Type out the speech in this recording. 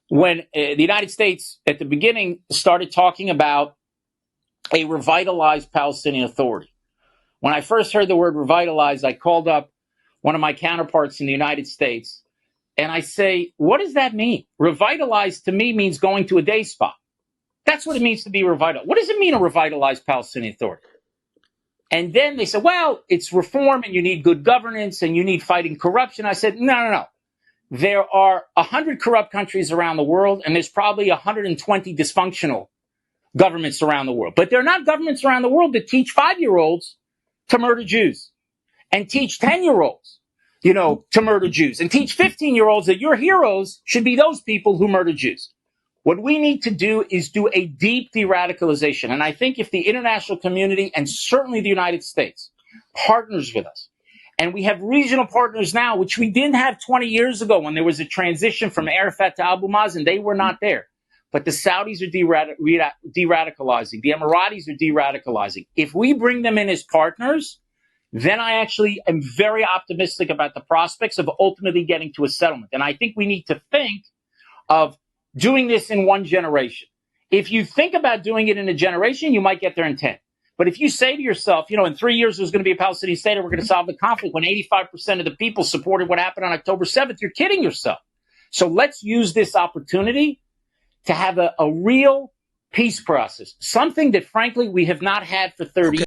when the United States at the beginning started talking about a revitalized Palestinian Authority. When I first heard the word revitalized, I called up one of my counterparts in the United States, and I say, what does that mean? Revitalized to me means going to a day spa. That's what it means to be revitalized. What does it mean, a revitalized Palestinian Authority? And then they said, well, it's reform and you need good governance and you need fighting corruption. I said, no. There are 100 corrupt countries around the world, and there's probably 120 dysfunctional governments around the world. But there are not governments around the world that teach 5-year-olds to murder Jews and teach 10-year-olds, to murder Jews and teach 15-year-olds that your heroes should be those people who murder Jews. What we need to do is do a deep de-radicalization. And I think if the international community and certainly the United States partners with us, and we have regional partners now, which we didn't have 20 years ago when there was a transition from Arafat to Abu Mazen. They were not there. But the Saudis are de-radicalizing. The Emiratis are de-radicalizing. If we bring them in as partners, then I actually am very optimistic about the prospects of ultimately getting to a settlement. And I think we need to think of doing this in one generation. If you think about doing it in a generation, you might get there in 10. But if you say to yourself, in 3 years there's going to be a Palestinian state and we're going to solve the conflict when 85% of the people supported what happened on October 7th, you're kidding yourself. So let's use this opportunity to have a real peace process, something that, frankly, we have not had for 30 years.